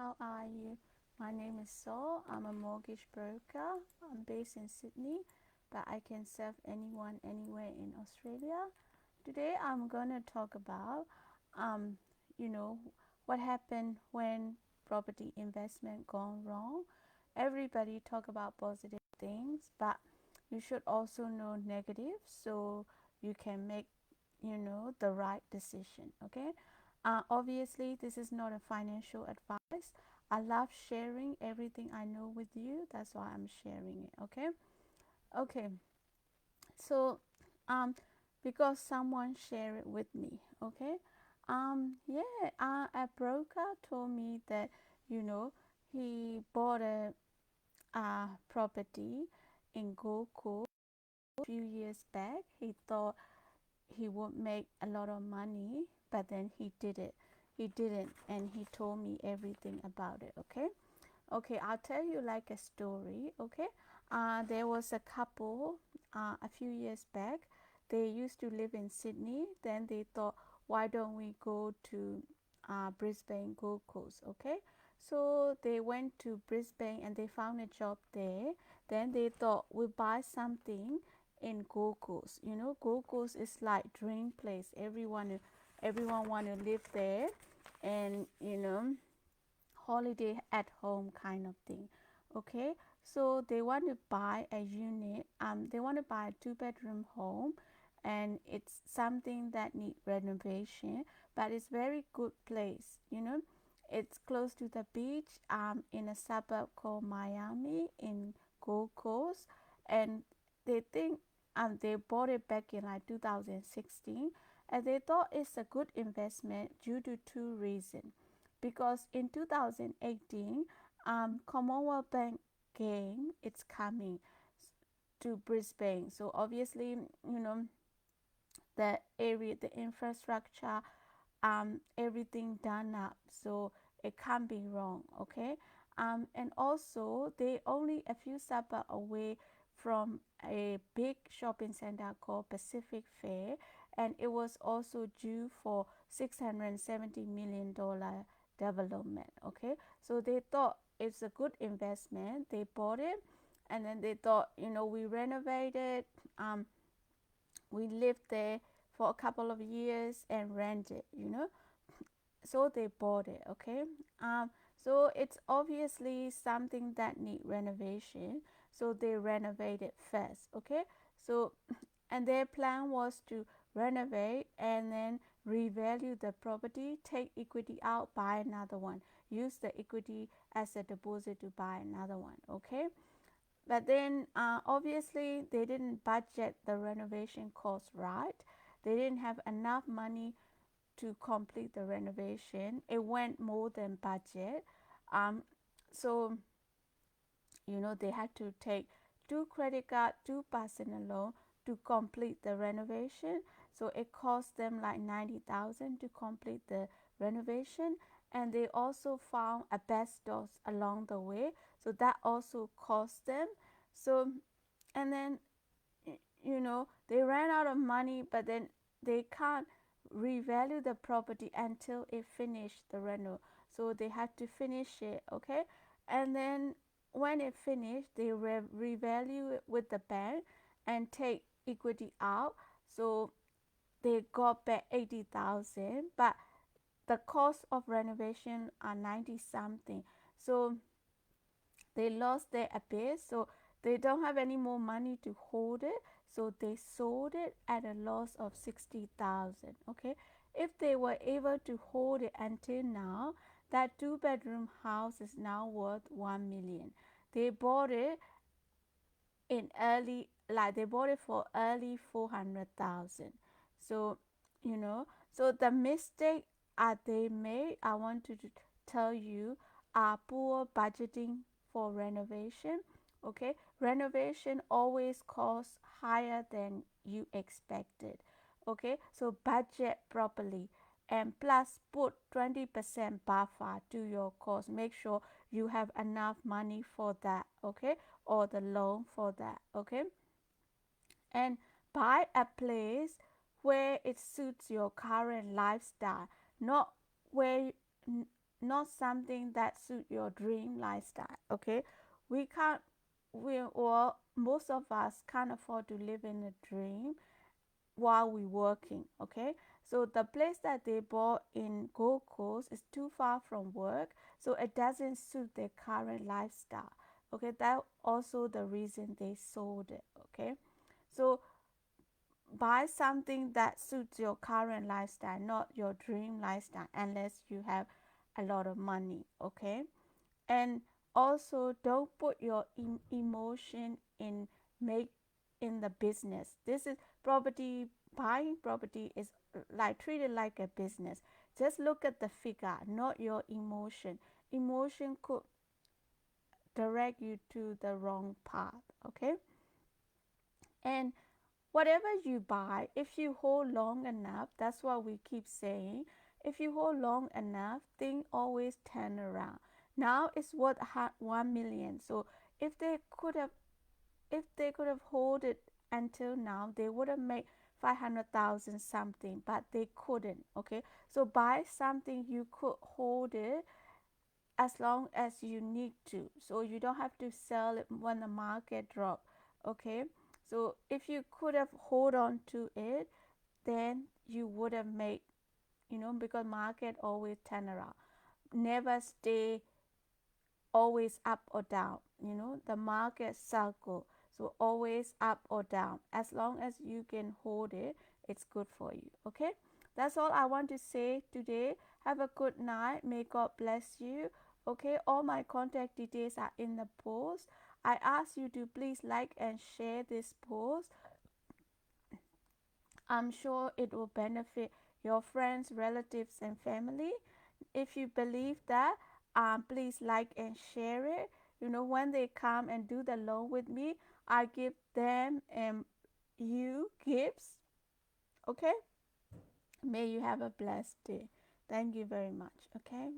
how are you? My name is Saul. I'm a mortgage broker. I'm based in Sydney, but I can serve anyone anywhere in Australia. Today I'm going to talk about um, you know, what happened when property investment gone wrong. Everybody talk about positive things, but you should also know negative so you can make the right decision. Okay, obviously this is not a financial advice. I love sharing everything I know with you. That's why I'm sharing it. Okay, so um because someone shared it with me. Okay, yeah, a broker told me that he bought a property in Gold Coast a few years back. He thought he would make a lot of money, but then he did it. He didn't, and he told me everything about it. Okay, I'll tell you like a story. Okay, there was a couple a few years back. They used to live in Sydney. Then they thought, why don't we go to Brisbane, Gold Coast? Okay, so they went to Brisbane and they found a job there. Then they thought, we'll buy something in Gold Coast. Gold Coast is like dream place. Everyone want to live there, and holiday at home kind of thing. Okay, so they want to buy a unit. They want to buy a two-bedroom home, and it's something that need renovation, but it's very good place. It's close to the beach. In a suburb called Miami in Gold Coast, and they think they bought it back in like 2016, and they thought it's a good investment due to two reasons. Because in 2018, Commonwealth Bank game it's coming to Brisbane. So obviously, the area, the infrastructure, everything done up. So it can't be wrong. Okay. And also they only a few suburbs away from a big shopping center called Pacific Fair, and it was also due for $670 million development. Okay, so they thought it's a good investment. They bought it, and then they thought, we renovated, we lived there for a couple of years and rented, so they bought it. Okay, so it's obviously something that need renovation, so they renovated first. Okay, so and their plan was to renovate and then revalue the property, take equity out, buy another one, use the equity as a deposit to buy another one. Okay, but then obviously they didn't budget the renovation cost right. They didn't have enough money to complete the renovation. It went more than budget. So they had to take two credit card, two personal loan to complete the renovation. So it cost them like 90,000 to complete the renovation, and they also found asbestos along the way. So that also cost them. So and then they ran out of money, but then they can't revalue the property until it finished the reno. So they had to finish it. Okay, and then when it finished, they revalue it with the bank and take equity out. So they got back 80,000, but the cost of renovation are 90 something. So they lost their abyss, so they don't have any more money to hold it, so they sold it at a loss of 60,000. Okay, if they were able to hold it until now, that two-bedroom house is now worth 1 million. They bought it in early, like they bought it for early 400,000. So so the mistake they made, I want to tell you, are poor budgeting for renovation. Okay, renovation always costs higher than you expected. Okay, so budget properly, and plus put 20% buffer to your cost. Make sure you have enough money for that. Okay, or the loan for that. Okay, and buy a place where it suits your current lifestyle, not where not something that suit your dream lifestyle. Okay, we can't we or most of us can't afford to live in a dream while we working. Okay, so the place that they bought in Gold Coast is too far from work, so it doesn't suit their current lifestyle. Okay, that also the reason they sold it. Okay, so buy something that suits your current lifestyle, not your dream lifestyle, unless you have a lot of money. Okay, and also don't put your emotion in make in the business. This is property. Buying property is like treated like a business. Just look at the figure, not your emotion. Emotion could direct you to the wrong path. Okay, and whatever you buy, if you hold long enough, that's what we keep saying. If you hold long enough, things always turn around. Now it's worth 1 million. So if they could have, if they could have hold it until now, they would have made 500,000 something, but they couldn't. Okay, so buy something you could hold it as long as you need to, so you don't have to sell it when the market drop. Okay, so if you could have hold on to it, then you would have made, because market always turn around, never stay always up or down. The market cycle, so always up or down. As long as you can hold it, it's good for you. Okay, that's all I want to say today. Have a good night. May God bless you. Okay, all my contact details are in the post. I ask you to please like and share this post. I'm sure it will benefit your friends, relatives, and family. If you believe that, please like and share it. When they come and do the loan with me, I give them and you gifts. Okay? May you have a blessed day. Thank you very much. Okay?